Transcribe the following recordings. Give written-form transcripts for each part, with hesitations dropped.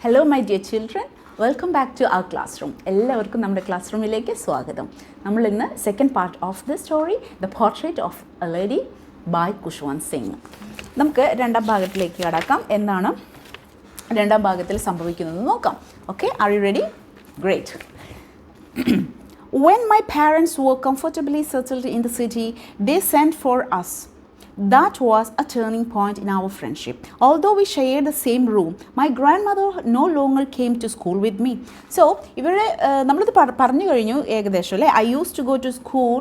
Hello my dear children, welcome back to our classroom. എല്ലാവർക്കും നമ്മുടെ class റൂമിലേക്ക് സ്വാഗതം. നമ്മൾ ഇന്ന് second part of the story the portrait of a lady by Khushwant Singh. നമുക്ക് രണ്ടാം ഭാഗത്തിലേക്ക് കടക്കാം. എന്താണ് രണ്ടാം ഭാഗത്തിൽ സംഭവിക്കുന്നത് നോക്കാം. Okay, are you ready? Great. When my parents were comfortably settled in the city, they sent for us. That was a turning point in our friendship. Although we shared the same room, my grandmother no longer came to school with me. So, ഇവിടെ നമ്മളിത് പറഞ്ഞു കഴിഞ്ഞു ഏകദേശം അല്ലേ. I used to go to school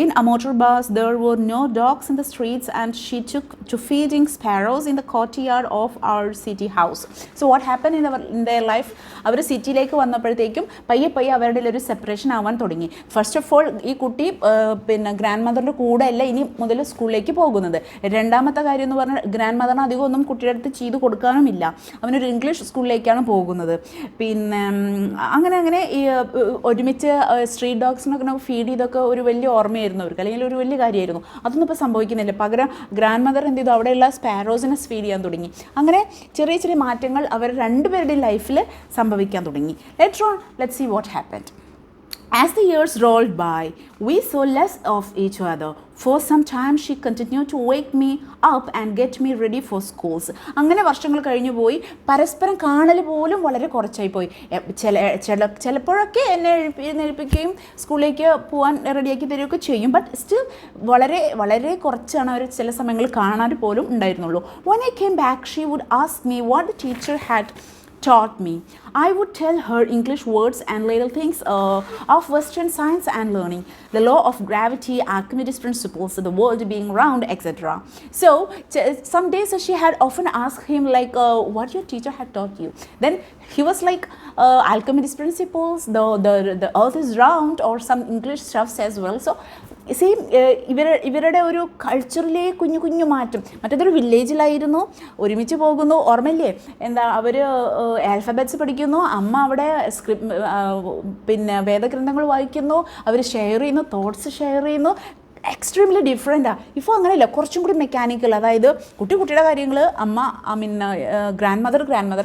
in a motor bus. There were no dogs in the streets and she took to feeding sparrows in the courtyard of our city house. So, what happened in their life? അവർ സിറ്റിയിലേക്ക് വന്നപ്പോഴത്തേക്കും പയ്യെ അവരുടെ ഒരു separation ആവാൻ തുടങ്ങി. First of all ഈ കുട്ടി പിന്നെ grand മദറിൻ്റെ കൂടെ അല്ല ഇനി മുതൽ സ്കൂളിലേക്ക് പോകുന്നത്. രണ്ടാമത്തെ കാര്യം എന്ന് പറഞ്ഞാൽ ഗ്രാൻഡ് മദറിന് അധികം ഒന്നും കുട്ടിയുടെ അടുത്ത് ചെയ്ത് കൊടുക്കാനുമില്ല. അവനൊരു ഇംഗ്ലീഷ് സ്കൂളിലേക്കാണ് പോകുന്നത്. പിന്നെ അങ്ങനെ ഈ ഒരുമിച്ച് സ്ട്രീറ്റ് ഡോഗ്സിനൊക്കെ ഫീഡ് ചെയ്തൊക്കെ ഒരു വലിയ ഓർമ്മയായിരുന്നു അവർക്ക്, അല്ലെങ്കിൽ ഒരു വലിയ കാര്യമായിരുന്നു. അതൊന്നും ഇപ്പോൾ സംഭവിക്കുന്നില്ല. പകരം ഗ്രാൻഡ് മദർ എന്ത് ചെയ്തു, അവിടെയുള്ള സ്പാരോസിനെ ഫീഡ് ചെയ്യാൻ തുടങ്ങി. അങ്ങനെ ചെറിയ മാറ്റങ്ങൾ അവർ രണ്ടുപേരുടെയും ലൈഫിൽ സംഭവിക്കാൻ തുടങ്ങി. Let's see what happened. As the years rolled by, we saw less of each other. For some time, she continued to wake me up and get me ready for schools. അങ്ങനെ വർഷങ്ങൾ കഴിഞ്ഞു പോയി. പരസ്പരം കാണൽ പോലും വളരെ കുറച്ചായി പോയി. ചിലപ്പോഴൊക്കെ എന്നെ എഴുന്നേൽപ്പിക്കുകയും സ്കൂളിലേക്ക് പോകാൻ റെഡിയാക്കി തരികയൊക്കെ ചെയ്യും. ബട്ട് സ്റ്റിൽ വളരെ കുറച്ചാണ് അവർ ചില സമയങ്ങളിൽ കാണാൻ പോലും ഉണ്ടായിരുന്നുള്ളൂ. When I came back, she would ask me what the teacher had taught me. I would tell her English words and little things of Western science and learning, the law of gravity, Archimedes principles, the world being round, etc. So some days she had often asked him like, what your teacher had taught you? Then he was like, Archimedes principles, the earth is round, or some English stuffs as well. So same ഇവരുടെ ഒരു കൾച്ചറിലെ കുഞ്ഞു മാറ്റം. മറ്റേതൊരു വില്ലേജിലായിരുന്നു, ഒരുമിച്ച് പോകുന്നു, ഓർമ്മയില്ലേ? എന്താ അവർ alphabets പഠിക്കുന്നു, അമ്മ അവിടെ പിന്നെ വേദഗ്രന്ഥങ്ങൾ വായിക്കുന്നു, അവർ ഷെയർ ചെയ്യുന്നു, തോട്ട്സ് ഷെയർ ചെയ്യുന്നു. എക്സ്ട്രീംലി ഡിഫറെൻറ്റാണ്. ഇപ്പോൾ അങ്ങനെയല്ല, കുറച്ചും കൂടി മെക്കാനിക്കൽ. അതായത് കുട്ടിയുടെ കാര്യങ്ങൾ, അമ്മ ഗ്രാൻഡ് മദർ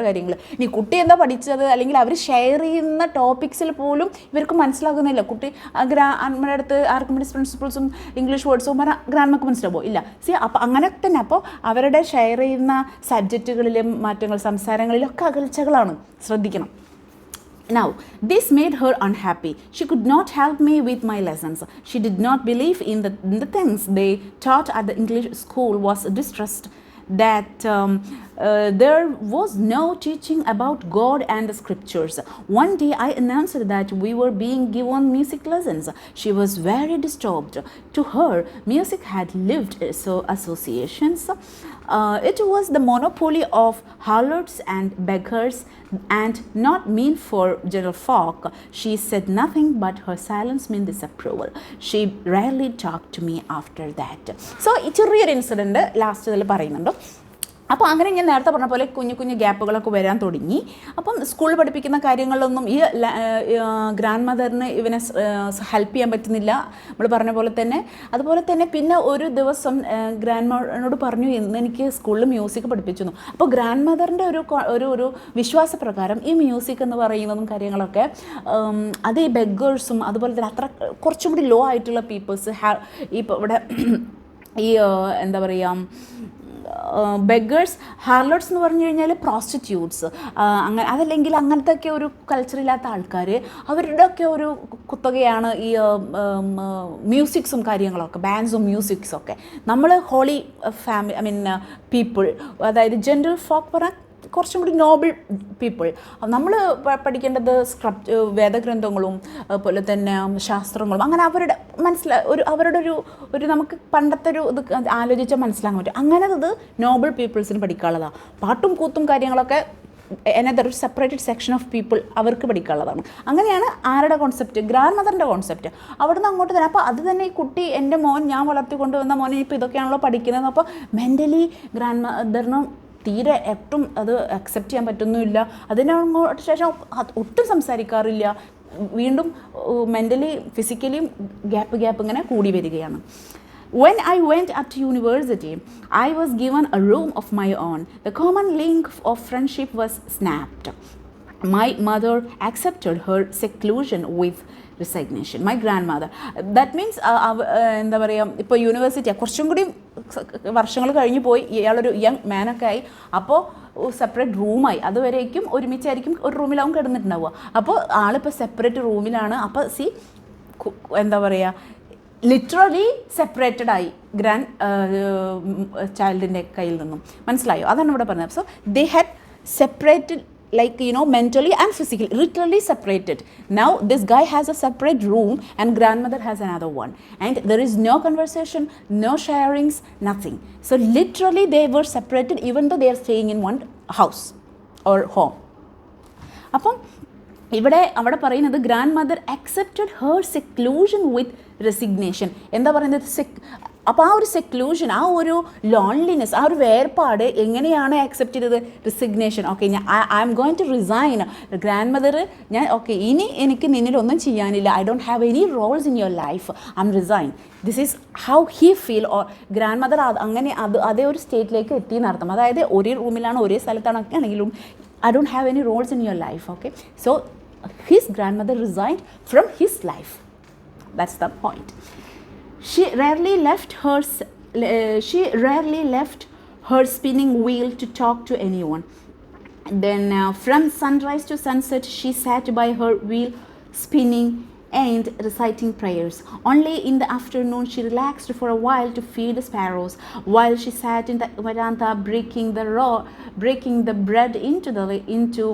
കാര്യങ്ങൾ. ഇനി കുട്ടി എന്താ പഠിച്ചത്, അല്ലെങ്കിൽ അവർ ഷെയർ ചെയ്യുന്ന ടോപ്പിക്സിൽ പോലും ഇവർക്ക് മനസ്സിലാകുന്നില്ല. കുട്ടി അമ്മയുടെ അടുത്ത് ആർക്കിമിഡീസ് പ്രിൻസിപ്പിൾസും ഇംഗ്ലീഷ് വേർഡ്സും പറഞ്ഞാൽ ഗ്രാൻഡ് മക്ക് മനസ്സിലാവുമോ? ഇല്ല. അപ്പോൾ അങ്ങനെ തന്നെ. അപ്പോൾ അവരുടെ ഷെയർ ചെയ്യുന്ന സബ്ജക്റ്റുകളിലും മാറ്റങ്ങൾ, സംസാരങ്ങളിലൊക്കെ അകൽച്ചകളാണ്. ശ്രദ്ധിക്കണം. Now, this made her unhappy. She could not help me with my lessons. She did not believe in the things they taught at the English school, was distressed that there was no teaching about God and the scriptures. One day I announced that we were being given music lessons. She was very disturbed. To her, music had lived associations. It was the monopoly of harlots and beggars and not meant for general folk. She said nothing, but her silence meant disapproval. She rarely talked to me after that. So, ചെറിയൊരു incident ലാസ്റ്റിൽ പറയുന്നുണ്ട്. അപ്പോൾ അങ്ങനെ ഞാൻ നേരത്തെ പറഞ്ഞ പോലെ കുഞ്ഞു ഗ്യാപ്പുകളൊക്കെ വരാൻ തുടങ്ങി. അപ്പം സ്കൂളിൽ പഠിപ്പിക്കുന്ന കാര്യങ്ങളിലൊന്നും ഈ ഗ്രാൻഡ് മദറിന് ഇവനെ ഹെൽപ്പ് ചെയ്യാൻ പറ്റുന്നില്ല, നമ്മൾ പറഞ്ഞ പോലെ തന്നെ. അതുപോലെ തന്നെ പിന്നെ ഒരു ദിവസം ഗ്രാൻഡ് മദറിനോട് പറഞ്ഞു, ഇന്ന് എനിക്ക് സ്കൂളിൽ മ്യൂസിക് പഠിപ്പിച്ചു. അപ്പോൾ ഗ്രാൻഡ് മദറിൻ്റെ ഒരു വിശ്വാസപ്രകാരം ഈ മ്യൂസിക് എന്ന് പറയുന്നതും കാര്യങ്ങളൊക്കെ അത് ഈ ബെഗേഴ്സും അതുപോലെ തന്നെ അത്ര കുറച്ചും കൂടി ലോ ആയിട്ടുള്ള പീപ്പിൾസ്, ഇപ്പോൾ ഇവിടെ ഈ എന്താ പറയുക, ബെഗേഴ്സ്, ഹാർലോട്ട്സ് എന്ന് പറഞ്ഞു കഴിഞ്ഞാൽ പ്രോസ്റ്റിറ്റ്യൂട്ട്സ്, അങ്ങനെ അതല്ലെങ്കിൽ അങ്ങനത്തെ ഒക്കെ ഒരു കൾച്ചറില്ലാത്ത ആൾക്കാർ, അവരുടെയൊക്കെ ഒരു കുത്തകയാണ് ഈ മ്യൂസിക്സും കാര്യങ്ങളൊക്കെ, ബാൻഡ്സും മ്യൂസിക്സൊക്കെ. നമ്മൾ ഹോളി പീപ്പിൾ, അതായത് ജനറൽ ഫോക്ക് പറഞ്ഞാൽ കുറച്ചും കൂടി നോബിൾ പീപ്പിൾ. നമ്മൾ പഠിക്കേണ്ടത് വേദഗ്രന്ഥങ്ങളും അതുപോലെ തന്നെ ശാസ്ത്രങ്ങളും, അങ്ങനെ അവരുടെ അവരുടെ ഒരു നമുക്ക് പണ്ടത്തെ ഇത് ആലോചിച്ചാൽ മനസ്സിലാക്കാൻ പറ്റും. അങ്ങനെ അത് നോബിൾ പീപ്പിൾസിന് പഠിക്കാനുള്ളതാണ്. പാട്ടും കൂത്തും കാര്യങ്ങളൊക്കെ ഒരു സെപ്പറേറ്റഡ് സെക്ഷൻ ഓഫ് പീപ്പിൾ അവർക്ക് പഠിക്കാനുള്ളതാണ്. അങ്ങനെയാണ് ആരുടെ കോൺസെപ്റ്റ്? Grand മദറിൻ്റെ concept. അവിടുന്ന് അങ്ങോട്ട് തന്നെ. അപ്പോൾ അത് തന്നെ ഈ കുട്ടി, എൻ്റെ മോൻ, ഞാൻ വളർത്തിക്കൊണ്ടുവന്ന മോനെ ഇപ്പോൾ ഇതൊക്കെയാണല്ലോ പഠിക്കുന്നത്. അപ്പോൾ മെൻ്റലി ഗ്രാൻഡ് മദറിനും തീരെ ഒട്ടും അത് അക്സെപ്റ്റ് ചെയ്യാൻ പറ്റുന്നുമില്ല. അതിനങ്ങോട്ട് ശേഷം ഒട്ടും സംസാരിക്കാറില്ല. വീണ്ടും മെൻ്റലി ഫിസിക്കലിയും ഗ്യാപ്പ് ഇങ്ങനെ കൂടി വരികയാണ്. When I went up to university, I was given a room of my own. The common link of friendship was snapped. My mother accepted her seclusion with resignation. My grandmother. That means എന്താ പറയുക, ഇപ്പോൾ university കുറച്ചും കൂടി വർഷങ്ങൾ കഴിഞ്ഞ് പോയി, ഇയാളൊരു young മാനൊക്കെ ആയി, അപ്പോൾ സെപ്പറേറ്റ് റൂമായി. അതുവരേക്കും ഒരുമിച്ചായിരിക്കും ഒരു റൂമിലാവും കിടന്നിട്ടുണ്ടാവുക. അപ്പോൾ ആളിപ്പോൾ സെപ്പറേറ്റ് റൂമിലാണ്. അപ്പോൾ എന്താ പറയുക, ലിറ്ററലി സെപ്പറേറ്റഡ് ആയി ചൈൽഡിൻ്റെ കയ്യിൽ നിന്നും. മനസ്സിലായോ? അതാണ് ഇവിടെ പറഞ്ഞത്. So they had separated, like, you know, mentally and physically, literally separated. Now this guy has a separate room and grandmother has another one, and there is no conversation, no sharings, nothing. So literally they were separated even though they are staying in one house or home. അപ്പം അവിടെ പറയുന്നത് grand mother accepted her സെക്ലൂഷൻ വിത്ത് resignation. എന്താ പറയുന്നത്? അപ്പോൾ ആ ഒരു സെക്ലൂഷൻ, ആ ഒരു ലോൺലിനെസ്, ആ ഒരു വേർപാട് എങ്ങനെയാണ് അക്സെപ്റ്റ് ചെയ്തത്? Resignation. Okay, I'm going to resign. Grandmother, ഞാൻ ഓക്കെ, ഇനി എനിക്ക് നിന്നിലൊന്നും ചെയ്യാനില്ല, I don't have any roles in your life, I'm resign. This is how he feel. Or grandmother അങ്ങനെ അതേ ഒരു സ്റ്റേറ്റിലേക്ക് എത്തി എന്നർത്ഥം. അതായത് ഒരേ റൂമിലാണ്, ഒരേ സ്ഥലത്താണ് ഒക്കെ ആണെങ്കിലും I don't have any roles in your life. Okay, so his grandmother resigned from his life. That's the point. She rarely left her spinning wheel to talk to anyone. Then from sunrise to sunset she sat by her wheel spinning and reciting prayers. Only in the afternoon she relaxed for a while to feed the sparrows. While she sat in the veranda breaking the bread into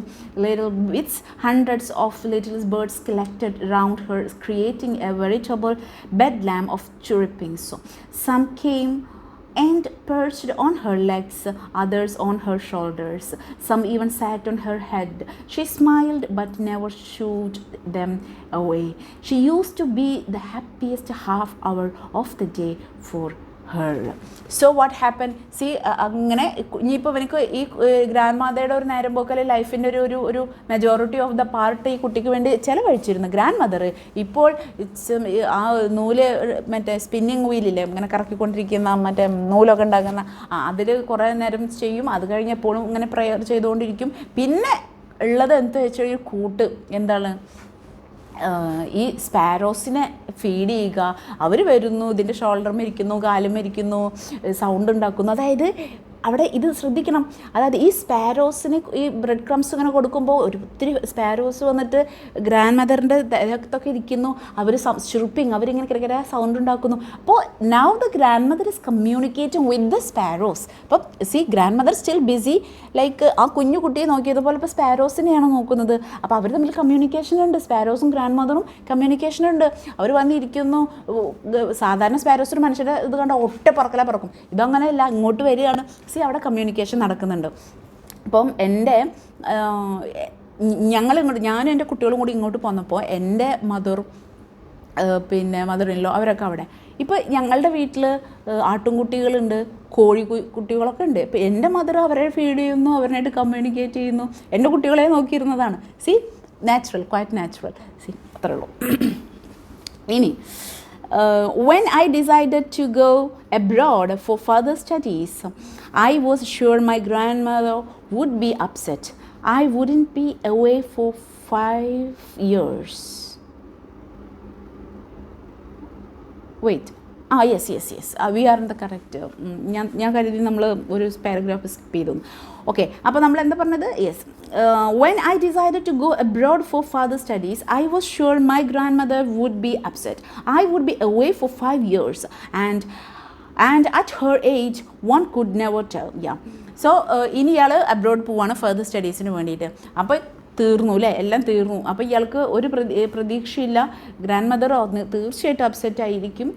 little bits, hundreds of little birds collected round her, creating a veritable bedlam of chirping. So some came and perched on her legs, others on her shoulders. Some even sat on her head. She smiled but never shooed them away. She used to be the happiest half hour of the day for her. So what happened? See, അങ്ങനെ ഇനിയിപ്പോൾ എനിക്ക് ഈ grand മദറുടെ ഒരു നേരം പോക്കൽ ലൈഫിൻ്റെ ഒരു majority of the part ഈ കുട്ടിക്ക് വേണ്ടി ചിലവഴിച്ചിരുന്നു ഗ്രാൻഡ് മദർ. ഇപ്പോൾ ആ നൂല് മറ്റേ സ്പിന്നിങ് വീലില്ലേ, ഇങ്ങനെ കറക്കിക്കൊണ്ടിരിക്കുന്ന മറ്റേ നൂലൊക്കെ ഉണ്ടാക്കുന്ന, അതിൽ കുറേ നേരം ചെയ്യും. അത് കഴിഞ്ഞപ്പോഴും ഇങ്ങനെ പ്രെയർ ചെയ്തുകൊണ്ടിരിക്കും. പിന്നെ ഉള്ളത് എന്താ വെച്ചാൽ ഒരു കൂട്ട്, എന്താണ്, ഈ സ്പാരോസിനെ ഫീഡ് ചെയ്യുക. അവർ വരുന്നു, ഇതിൻ്റെ ഷോൾഡറിൽ ഇരിക്കുന്നു, കാലും ഇരിക്കുന്നു, സൗണ്ട് ഉണ്ടാക്കുന്നു. അതായത് അവിടെ ഇത് ശ്രദ്ധിക്കണം. അതായത് ഈ സ്പാരോസിന് ഈ ബ്രെഡ് ക്രംസ് ഇങ്ങനെ കൊടുക്കുമ്പോൾ ഒത്തിരി സ്പാരോസ് വന്നിട്ട് ഗ്രാൻഡ് മദറിൻ്റെ ദേഹത്തൊക്കെ ഇരിക്കുന്നു. അവർ ഷിർപ്പിങ്, അവരിങ്ങനെ കിടക്കിട സൗണ്ട് ഉണ്ടാക്കുന്നു. അപ്പോൾ now the grandmother is communicating with the sparrows. അപ്പം see, grandmother still busy, like ആ കുഞ്ഞു കുട്ടിയെ നോക്കിയതുപോലെ ഇപ്പോൾ സ്പാരോസിനെയാണ് നോക്കുന്നത്. അപ്പോൾ അവർ തമ്മിൽ കമ്മ്യൂണിക്കേഷൻ ഉണ്ട്, സ്പാരോസും ഗ്രാൻഡ് മദറും കമ്മ്യൂണിക്കേഷൻ ഉണ്ട്. അവർ വന്നിരിക്കുന്നു. സാധാരണ സ്പാരോസ് ഒരു മനുഷ്യരുടെ ഇത് കണ്ട ഒറ്റ പറക്കും. ഇതങ്ങനെയല്ല, ഇങ്ങോട്ട് വരികയാണ്. സി, അവിടെ കമ്മ്യൂണിക്കേഷൻ നടക്കുന്നുണ്ട്. അപ്പം ഞാനും എൻ്റെ കുട്ടികളും കൂടി ഇങ്ങോട്ട് പോന്നപ്പോൾ എൻ്റെ മദറും പിന്നെ മദർ ഇൻ ലോ അവരൊക്കെ അവിടെ. ഇപ്പോൾ ഞങ്ങളുടെ വീട്ടിൽ ആട്ടുംകുട്ടികളുണ്ട്, കുട്ടികളൊക്കെ ഉണ്ട്. ഇപ്പോൾ എൻ്റെ മദർ അവരെ ഫീഡ് ചെയ്യുന്നു, അവരായിട്ട് കമ്മ്യൂണിക്കേറ്റ് ചെയ്യുന്നു. എൻ്റെ കുട്ടികളെ നോക്കിയിരുന്നതാണ്. See, natural, quite natural. See, അത്രേ ഉള്ളൂ. ഇനി when I decided to go abroad for further studies, I was sure my grandmother would be upset. I wouldn't be away for 5 years. Wait. Yes. We are in the correct. ഞാൻ കരുതി നമ്മൾ ഒരു paragraph skip ചെയ്തു. Okay, അപ്പോൾ നമ്മൾ എന്താ പറഞ്ഞത്? Yes, when I decided to go abroad for further studies, I was sure my grandmother would be upset. I would be away for 5 years, and at her age one could never tell. Yeah. So ഇനി ഇയാൾ abroad പോവാണ് further സ്റ്റഡീസിന് വേണ്ടിയിട്ട്. അപ്പോൾ തീർന്നു അല്ലേ, എല്ലാം തീർന്നു. അപ്പോൾ ഇയാൾക്ക് ഒരു പ്രതീക്ഷയില്ല. ഗ്രാൻഡ് മദർ തീർച്ചയായിട്ടും അപ്സെറ്റ് ആയിരിക്കും.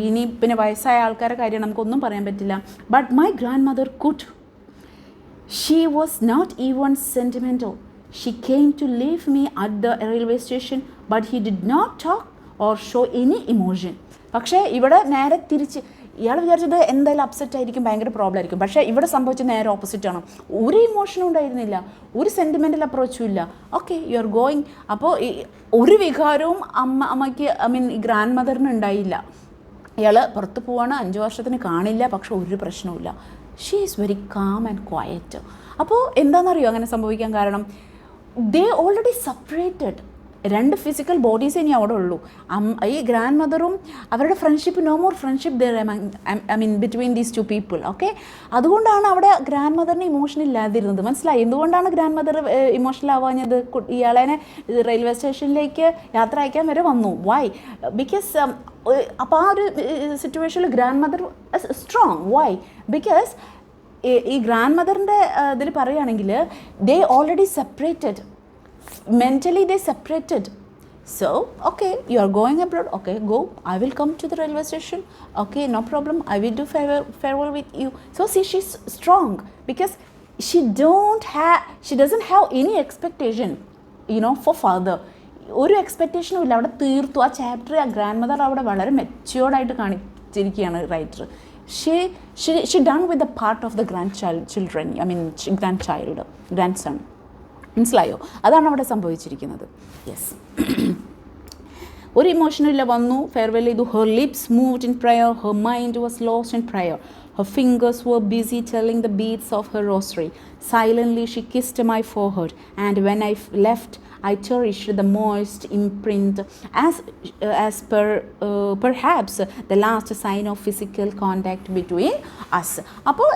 ഇനി പിന്നെ വയസ്സായ ആൾക്കാരുടെ കാര്യം നമുക്കൊന്നും പറയാൻ പറ്റില്ല. But my grand mother could. She was not even sentimental. She came to leave me at the railway station, but he did not talk or show any emotion. പക്ഷേ ഇവിടെ നേരെ തിരിച്ച്, ഇയാൾ വിചാരിച്ചത് എന്തായാലും അപ്സെറ്റ് ആയിരിക്കും, ഭയങ്കര പ്രോബ്ലം ആയിരിക്കും. പക്ഷേ ഇവിടെ സംഭവിച്ചത് നേരെ ഓപ്പോസിറ്റാണ്. ഒരു ഇമോഷനും ഉണ്ടായിരുന്നില്ല, ഒരു സെൻറ്റിമെൻ്റൽ അപ്രോച്ചും ഇല്ല. Okay, you are going. അപ്പോൾ ഒരു വികാരവും അമ്മയ്ക്ക്, ഗ്രാൻഡ് മദറിന് ഉണ്ടായില്ല. ഇയാൾ പുറത്ത് പോവാണ്, 5 വർഷത്തിന് കാണില്ല, പക്ഷെ ഒരു പ്രശ്നവുമില്ല. She is very calm and quiet. അപ്പോൾ എന്താണെന്നറിയോ അങ്ങനെ സംഭവിക്കാൻ കാരണം? They already separated. 2 physical bodies ഇനി അവിടെ ഉള്ളൂ. ഈ ഗ്രാൻഡ് മദറും അവരുടെ friendship, no more friendship there I mean between these 2 people. Okay, അതുകൊണ്ടാണ് അവിടെ ഗ്രാൻഡ് മദറിന് ഇമോഷൻ ഇല്ലാതിരുന്നത്. മനസ്സിലായി എന്തുകൊണ്ടാണ് ഗ്രാൻഡ് മദർ ഇമോഷണൽ ആവാഞ്ഞത്? ഇയാളെ റെയിൽവേ സ്റ്റേഷനിലേക്ക് യാത്ര അയക്കാൻ വരെ വന്നു. വൈ? ബിക്കോസ് അപ്പോൾ ആ ഒരു സിറ്റുവേഷനിൽ grand mother strong. Why? Because ഈ ഗ്രാൻഡ് മദറിൻ്റെ ഇതിൽ പറയുകയാണെങ്കിൽ they already separated. Mentally they separated. So okay, you are going abroad, okay, go, I will come to the railway station, okay, no problem, I will do farewell with you. So see, she's strong because she doesn't have any expectation, for father. ഒരു എക്സ്പെക്റ്റേഷനും ഇല്ല. അവിടെ തീർത്തു ആ chapter. ആ grand mother അവിടെ വളരെ മെച്യൂർഡായിട്ട് കാണിച്ചിരിക്കുകയാണ് writer. she done with the part of the grandchildren, I mean grandson. മനസ്സിലായോ? അതാണ് അവിടെ സംഭവിച്ചിരിക്കുന്നത്. യെസ്, ഒരു ഇമോഷനില്ല, വന്നു, ഫെയർവെൽ ചെയ്തു. Her lips moved in prayer, her mind was lost in prayer, her fingers were busy telling the beads of her rosary. Silently she kissed my forehead, and when I left I cherished the moist imprint as perhaps the last sign of physical contact between us. അപ്പോൾ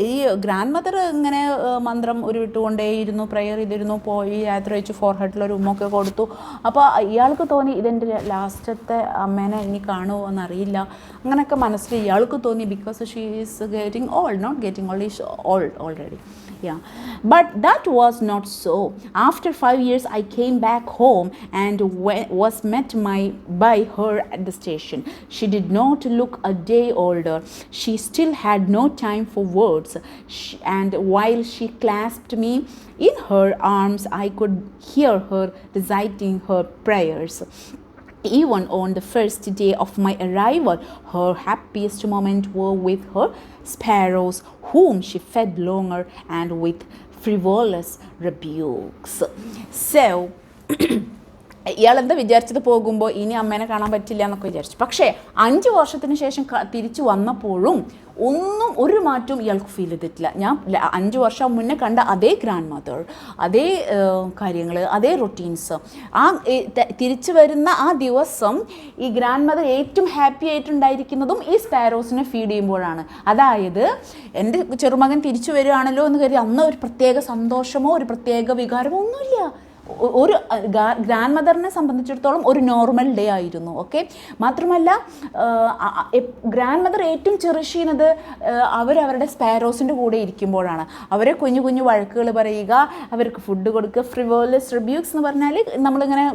ഈ grand mother ഇങ്ങനെ മന്ത്രം ഉരുവിട്ടുകൊണ്ടേയിരുന്നു, prayer ചെയ്തിരുന്നു, പോയി യാത്ര വെച്ച് ഫോർഹെഡിലൊരു ഉമ്മൊക്കെ കൊടുത്തു. അപ്പോൾ ഇയാൾക്ക് തോന്നി ഇതെൻ്റെ ലാസ്റ്റത്തെ അമ്മേനെ ഇനി കാണുമോ എന്നറിയില്ല. അങ്ങനെയൊക്കെ മനസ്സിൽ ഇയാൾക്ക് തോന്നി. Because she is getting old, not getting old, is old already. Yeah, but that was not so. After 5 years I came back home and was met by her at the station. She did not look a day older. She still had no time for words, and while she clasped me in her arms I could hear her reciting her prayers. Even on the first day of my arrival, her happiest moments were with her sparrows, whom she fed longer and with frivolous rebukes. So, ഇയാളെന്താ വിചാരിച്ചത്? പോകുമ്പോൾ ഇനി അമ്മേനെ കാണാൻ പറ്റില്ല എന്നൊക്കെ വിചാരിച്ചു. പക്ഷേ 5 വർഷത്തിന് ശേഷം തിരിച്ചു വന്നപ്പോഴും ഒരു മാറ്റവും ഇയാൾക്ക് ഫീൽ ചെയ്തിട്ടില്ല. ഞാൻ 5 വർഷം മുന്നേ കണ്ട അതേ ഗ്രാൻഡ് മദർ, അതേ കാര്യങ്ങൾ, അതേ റൊട്ടീൻസ്. ആ തിരിച്ചു വരുന്ന ആ ദിവസം ഈ ഗ്രാൻഡ് മദർ ഏറ്റവും ഹാപ്പി ആയിട്ടുണ്ടായിരിക്കുന്നതും ഈ സ്പാരോസിനെ ഫീഡ് ചെയ്യുമ്പോഴാണ്. അതായത് എൻ്റെ ചെറുമകൻ തിരിച്ചു വരികയാണല്ലോ എന്ന് കരുതി അന്ന് ഒരു പ്രത്യേക സന്തോഷമോ ഒരു പ്രത്യേക വികാരമോ ഒന്നുമില്ല. ഒരു ഗ്രാൻഡ് മദറിനെ സംബന്ധിച്ചിടത്തോളം ഒരു നോർമൽ ഡേ ആയിരുന്നു. ഓക്കെ, മാത്രമല്ല ഗ്രാൻഡ് മദർ ഏറ്റവും ചെറിഷ് ചെയ്യുന്നത് അവരവരുടെ സ്പാരോസിൻ്റെ കൂടെ ഇരിക്കുമ്പോഴാണ്. അവരെ കുഞ്ഞു കുഞ്ഞു വഴക്കുകൾ പറയുക, അവർക്ക് ഫുഡ് കൊടുക്കുക. ഫ്രിവോലസ് റിബ്യൂക്സ് എന്ന് പറഞ്ഞാൽ നമ്മളിങ്ങനെ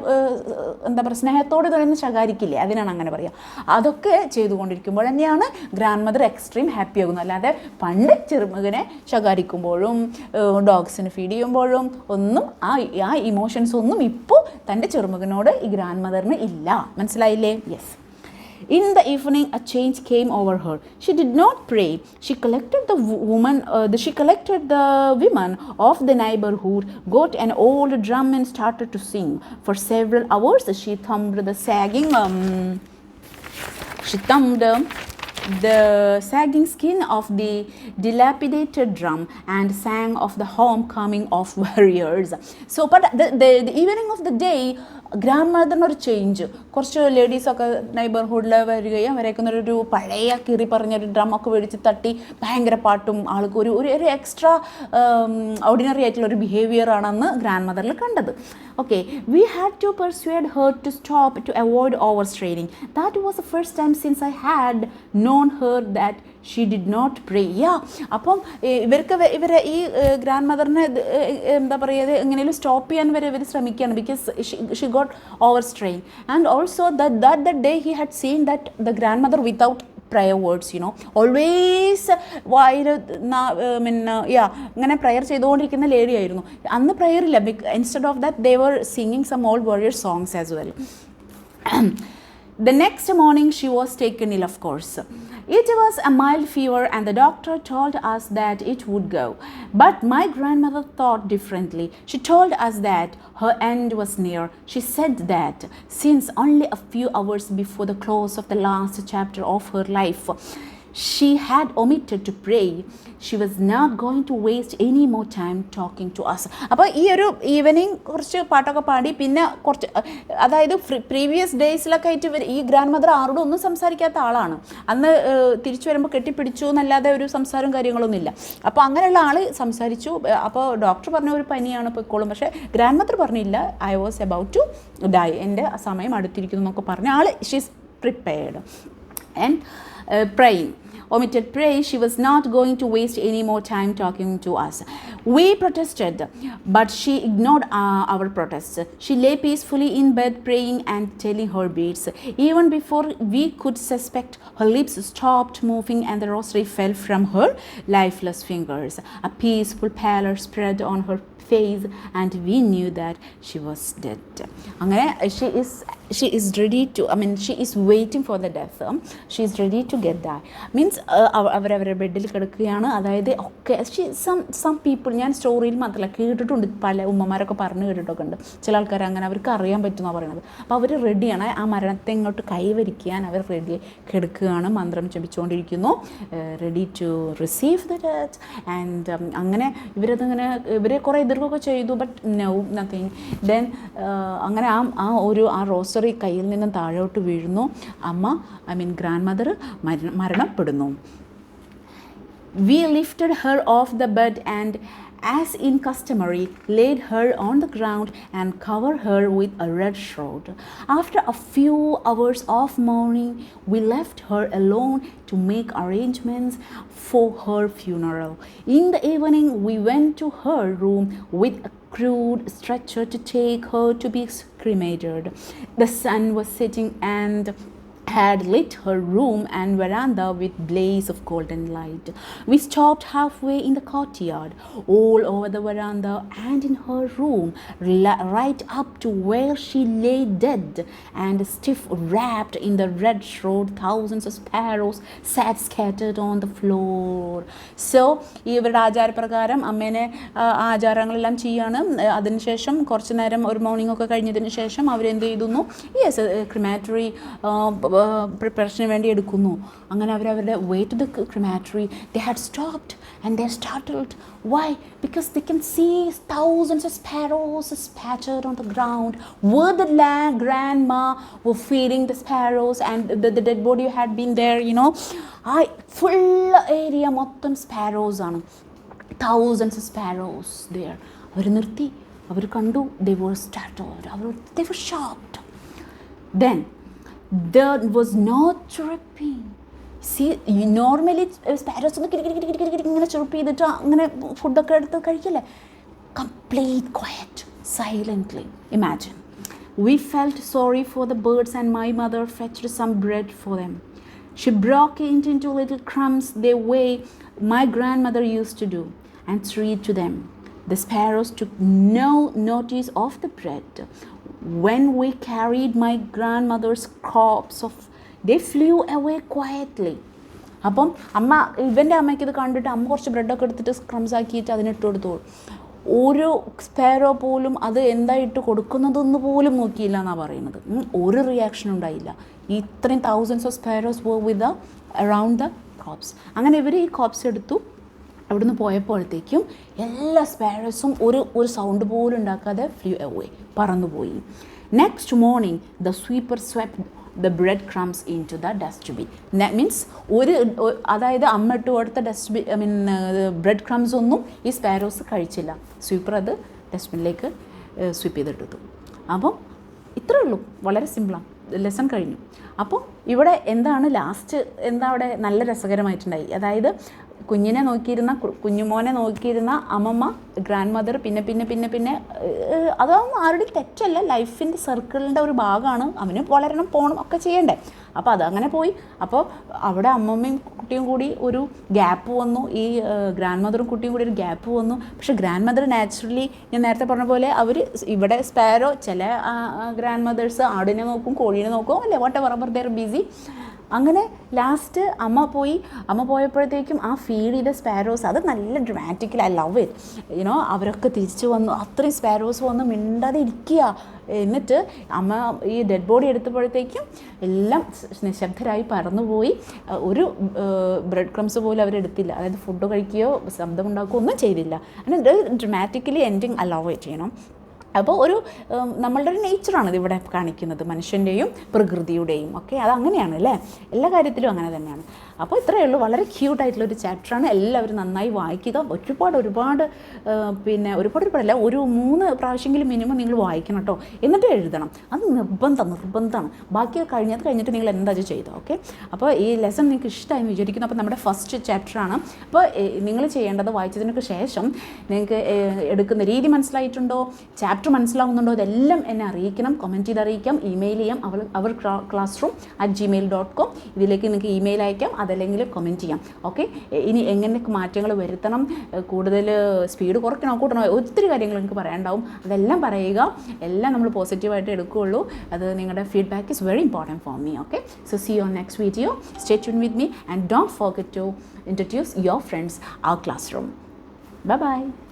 എന്താ പറയുക, സ്നേഹത്തോടെ തന്നെ ശകാരിക്കില്ലേ, അതിനാണ് അങ്ങനെ പറയുക. അതൊക്കെ ചെയ്തുകൊണ്ടിരിക്കുമ്പോൾ തന്നെയാണ് ഗ്രാൻഡ് മദർ എക്സ്ട്രീം ഹാപ്പി ആകുന്നത്. അല്ലാതെ പണ്ട് ചെറുമകനെ ശകാരിക്കുമ്പോഴും ഡോഗ്സിന് ഫീഡ് ചെയ്യുമ്പോഴും ഒന്നും ആ ഇമോഷൻസ് ഒന്നും ഇപ്പോൾ തൻ്റെ ചെറുമകനോട് ഈ ഗ്രാൻഡ് മദറിന് ഇല്ല. മനസ്സിലായില്ലേ? Yes. In the evening, a change came over her. She did not pray. She collected the women of the neighborhood, got an old drum and started to sing. For several hours, she thumped the sagging skin of the dilapidated drum and sang of the homecoming of warriors. So, but the evening of the day, ഗ്രാൻഡ് മദറിനൊരു change. കുറച്ച് ലേഡീസൊക്കെ നെയ്ബർഹുഡിൽ വരികയും അവരേക്കുന്നൊരു പഴയ കിറി പറഞ്ഞൊരു ഡ്രമ്മൊക്കെ മേടിച്ച് തട്ടി ഭയങ്കര പാട്ടും ആൾക്ക് ഒരു എക്സ്ട്രാ ഓർഡിനറി ആയിട്ടുള്ളൊരു ബിഹേവിയറാണെന്ന് ഗ്രാൻഡ് മദറിൽ കണ്ടത്. Okay, we had to persuade her to stop to avoid over straining. That was the first time since I had known her that she did not pray. അപ്പം ഇവരെ ഈ ഗ്രാൻഡ് മദറിനെ എന്താ പറയുക, എങ്ങനെയും സ്റ്റോപ്പ് ചെയ്യാൻ വരെ ഇവർ ശ്രമിക്കുകയാണ്. Because she got over strain. And also that day he had seen that the grandmother without prayer words, always ഇങ്ങനെ പ്രയർ ചെയ്തുകൊണ്ടിരിക്കുന്ന ലേഡി ആയിരുന്നു. അന്ന് പ്രയർ ഇല്ല. Instead of that they were singing some old warrior songs as well. The next morning she was taken ill, of course. It was a mild fever and the doctor told us that it would go. But my grandmother thought differently. She told us that her end was near. She said that since only a few hours before the close of the last chapter of her life, she had omitted to pray. She was not going to waste any more time talking to us. അപ്പോൾ ഈ ഒരു evening കുറച്ച് പാട്ടൊക്കെ പാടി പിന്നെ കുറച്ച് അതായത് previous ഡേയ്സിലൊക്കെ ആയിട്ട് ഈ ഗ്രാൻഡ് മദർ ആരോടും ഒന്നും സംസാരിക്കാത്ത ആളാണ്. അന്ന് തിരിച്ചു വരുമ്പോൾ കെട്ടിപ്പിടിച്ചു എന്നല്ലാതെ ഒരു സംസാരവും കാര്യങ്ങളൊന്നും ഇല്ല. അപ്പോൾ അങ്ങനെയുള്ള ആൾ സംസാരിച്ചു. അപ്പോൾ ഡോക്ടർ പറഞ്ഞ ഒരു പനിയാണ് പൊയ്ക്കോളും. പക്ഷേ ഗ്രാൻഡ് മദർ പറഞ്ഞില്ല, I was about to die, എൻ്റെ സമയം അടുത്തിരിക്കുന്നു എന്നൊക്കെ പറഞ്ഞ ആൾ she's prepared and praying. Omitted pray. She was not going to waste any more time talking to us. We protested, but she ignored our protests. She lay peacefully in bed praying and telling her beads. Even before we could suspect, her lips stopped moving and the rosary fell from her lifeless fingers. A peaceful pallor spread on her face and we knew that she was dead. അങ്ങനെ she is ready to, I mean she is waiting for the death. She is ready to get that means അവരവരുടെ ബെഡിൽ കിടക്കുകയാണ്. അതായത് ഒക്കെ some people, ഞാൻ സ്റ്റോറിയിൽ മാത്രമല്ല കേട്ടിട്ടുണ്ട്, പല ഉമ്മമാരൊക്കെ പറഞ്ഞു കേട്ടിട്ടൊക്കെ ഉണ്ട്. ചില ആൾക്കാർ അങ്ങനെ അവർക്ക് അറിയാൻ പറ്റുമെന്നാണ് പറയുന്നത്. അപ്പോൾ അവർ റെഡിയാണ്, ആ മരണത്തെ ഇങ്ങോട്ട് കൈവരിക്കാൻ അവർ റെഡി കിടക്കുകയാണ്, മന്ത്രം ജപിച്ചുകൊണ്ടിരിക്കുന്നു, ready to receive the death. And അങ്ങനെ ഇവരെ കുറേ എതിർക്കൊക്കെ ചെയ്തു, ബട്ട് നോ നത്തിങ്. ദെൻ അങ്ങനെ ആ റോസറി കയ്യിൽ നിന്നും താഴോട്ട് വീഴുന്നു. അമ്മ, ഐ മീൻ ഗ്രാൻഡ് മദർ മരണപ്പെടുന്നു. We lifted her off the bed and, as in customary, laid her on the ground and covered her with a red shroud. After a few hours of mourning, we left her alone to make arrangements for her funeral. In the evening, we went to her room with a crude stretcher to take her to be cremated. The sun was setting and had lit her room and veranda with blaze of golden light. We stopped halfway in the courtyard, all over the veranda and in her room, right up to where she lay dead and stiff wrapped in the red shroud. Thousands of sparrows sat scattered on the floor. So ഇവരുടെ ആചാരപ്രകാരം അമ്മേനെ ആചാരങ്ങളെല്ലാം ചെയ്യാണ്. അതിനുശേഷം കുറച്ച് നേരം ഒരു morning ഒക്കെ കഴിഞ്ഞതിന് ശേഷം അവരെന്ത് ചെയ്തു, യെസ് ക്രിമാറ്ററി പ്രിപ്പറേഷന് വേണ്ടി എടുക്കുന്നു. അങ്ങനെ അവരവരുടെ way to the crematory they had stopped and they're startled. Why? Because they can see thousands of sparrows spattered on the ground where the grandma were feeding the sparrows and the dead body had been there, you know. Full area mottham sparrows aanu, thousands of sparrows there. അവർ നിർത്തി, അവർ കണ്ടു, they were startled, they were shocked. Then there was no chirping. See, normally sparrows ഇങ്ങനെ ചെറുപ്പ് ചെയ്തിട്ട് അങ്ങനെ ഫുഡൊക്കെ എടുത്ത് കഴിക്കില്ലേ. Complete quiet, silently. Imagine. We felt sorry for the birds and my mother fetched some bread for them. She broke it into little crumbs the way my grandmother used to do and threw it to them. The sparrows took no notice of the bread. When we carried my grandmother's crops of, they flew away quietly. അപ്പം ഇവൻ്റെ അമ്മയ്ക്ക് ഇത് കണ്ടിട്ട് അമ്മ കുറച്ച് ബ്രെഡൊക്കെ എടുത്തിട്ട് crumbs ആക്കിയിട്ട് അതിനിട്ട് കൊടുത്തു. ഒരു സ്പാരോ പോലും അത് എന്തായിട്ട് കൊടുക്കുന്നതെന്ന് പോലും നോക്കിയില്ല എന്നാണ് പറയുന്നത്. ഒരു റിയാക്ഷൻ ഉണ്ടായില്ല. ഇത്രയും thousands of sparrows were with around the crops. അങ്ങനെ ഇവർ ഈ ക്രോപ്സ് എടുത്തു. അവിടുന്ന് പോയപ്പോഴത്തേക്കും എല്ലാ സ്പാരോസും ഒരു സൗണ്ട് പോലും ഉണ്ടാക്കാതെ ഫ്ലൂ അവേ, പറന്നുപോയി. Next morning the sweeper swept the breadcrumbs into the dustbin. That means അതായത് അമ്മ ഇട്ട് കൊടുത്ത dustbin, I mean bread crumbs ഒന്നും ഈ സ്പാരോസ് കഴിച്ചില്ല. സ്വീപ്പർ അത് ഡസ്റ്റ്ബിനിലേക്ക് സ്വീപ്പ് ചെയ്തിട്ടു. അപ്പം ഇത്രേ ഉള്ളൂ, വളരെ സിമ്പിളാണ്. ലെസൺ കഴിഞ്ഞു. അപ്പോൾ ഇവിടെ എന്താണ് ലാസ്റ്റ്, എന്താ അവിടെ നല്ല രസകരമായിട്ടുണ്ടായി. അതായത് കുഞ്ഞിനെ നോക്കിയിരുന്ന, കുഞ്ഞുമോനെ നോക്കിയിരുന്ന അമ്മമ്മ, ഗ്രാൻഡ് മദർ, പിന്നെ അതൊന്നും ആരുടെയും തെറ്റല്ല, ലൈഫിൻ്റെ സർക്കിളിൻ്റെ ഒരു ഭാഗമാണ്. അവന് വളരണം, പോകണം ഒക്കെ ചെയ്യണ്ടേ. അപ്പോൾ അതങ്ങനെ പോയി. അപ്പോൾ അവിടെ അമ്മമ്മയും കുട്ടിയും കൂടി ഒരു ഗ്യാപ്പ് വന്നു, ഈ ഗ്രാൻഡ് മദറും കുട്ടിയും കൂടി ഒരു ഗ്യാപ്പ് വന്നു. പക്ഷേ ഗ്രാൻഡ് മദർ നാച്ചുറലി ഞാൻ നേരത്തെ പറഞ്ഞ പോലെ അവർ ഇവിടെ സ്പാരോ, ചില ഗ്രാൻഡ് മദേഴ്സ് ആടിനെ നോക്കും, കോഴീനെ നോക്കും, അല്ലേ, വാട്ട് എവർ അവർ ദർ ബിസി. അങ്ങനെ ലാസ്റ്റ് അമ്മ പോയപ്പോഴത്തേക്കും ആ ഫീഡ് ചെയ്ത സ്പാരോസ് അത് നല്ല dramatically, I love it, you know. അവരൊക്കെ തിരിച്ചു വന്നു, അത്രയും സ്പാരോസ് വന്ന് മിണ്ടാതെ ഇരിക്കുക. എന്നിട്ട് അമ്മ ഈ ഡെഡ് ബോഡി എടുത്തപ്പോഴത്തേക്കും എല്ലാം നിശബ്ദരായി പറന്നുപോയി. ഒരു ബ്രെഡ് ക്രംസ് പോലും അവരെടുത്തില്ല, അതായത് ഫുഡ് കഴിക്കുകയോ ശബ്ദമുണ്ടാക്കുകയോ ഒന്നും ചെയ്തില്ല. അങ്ങനെ dramatically ending, I love it, you know. അപ്പോൾ ഒരു നമ്മളുടെ ഒരു നേച്ചറാണിത് ഇവിടെ കാണിക്കുന്നത്, മനുഷ്യൻ്റെയും പ്രകൃതിയുടെയും ഒക്കെ. അതങ്ങനെയാണ് അല്ലേ, എല്ലാ കാര്യത്തിലും അങ്ങനെ തന്നെയാണ്. അപ്പോൾ ഇത്രയേ ഉള്ളൂ, വളരെ ക്യൂട്ടായിട്ടുള്ളൊരു ചാപ്റ്ററാണ്. എല്ലാവരും നന്നായി വായിക്കുക. ഒരുപാട് പിന്നെ ഒരുപാടല്ല, ഒരു 3 പ്രാവശ്യമെങ്കിലും മിനിമം നിങ്ങൾ വായിക്കണം കേട്ടോ. എന്നിട്ട് എഴുതണം, അത് നിർബന്ധമാണ്. ബാക്കി കഴിഞ്ഞിട്ട് നിങ്ങൾ എന്താ ചെയ്തോ, ഓക്കെ. അപ്പോൾ ഈ ലെസൺ നിങ്ങൾക്ക് ഇഷ്ടമായി വിചാരിക്കുന്നു. അപ്പോൾ നമ്മുടെ ഫസ്റ്റ് ചാപ്റ്ററാണ്. അപ്പോൾ നിങ്ങൾ ചെയ്യേണ്ടത്, വായിച്ചതിനൊക്കെ ശേഷം നിങ്ങൾക്ക് എടുക്കുന്ന രീതി മനസ്സിലായിട്ടുണ്ടോ, ചാപ്റ്റർ മനസ്സിലാവുന്നുണ്ടോ, ഇതെല്ലാം എന്നെ അറിയിക്കണം, കമൻറ്റ് ചെയ്ത് അറിയിക്കാം, ഇമെയിൽ ചെയ്യാം, അവർ classroom@gmail.com. ഇതിലേക്ക് നിങ്ങൾക്ക് ഇമെയിൽ അയക്കാം, അതല്ലെങ്കിൽ കമൻറ്റ് ചെയ്യാം, ഓക്കെ. ഇനി എങ്ങനെ മാറ്റങ്ങൾ വരുത്തണം, കൂടുതൽ സ്പീഡ് കുറയ്ക്കണോ കൂട്ടണോ, ഒത്തിരി കാര്യങ്ങൾ നിങ്ങൾക്ക് പറയാനുണ്ടാവും. അതെല്ലാം പറയുക, എല്ലാം നമ്മൾ പോസിറ്റീവായിട്ട് എടുക്കുകയുള്ളൂ. അത് നിങ്ങളുടെ feedback is very important for me, okay. So see you on next video. Stay tune with me and don't forget to introduce your friends our classroom. Bye bye.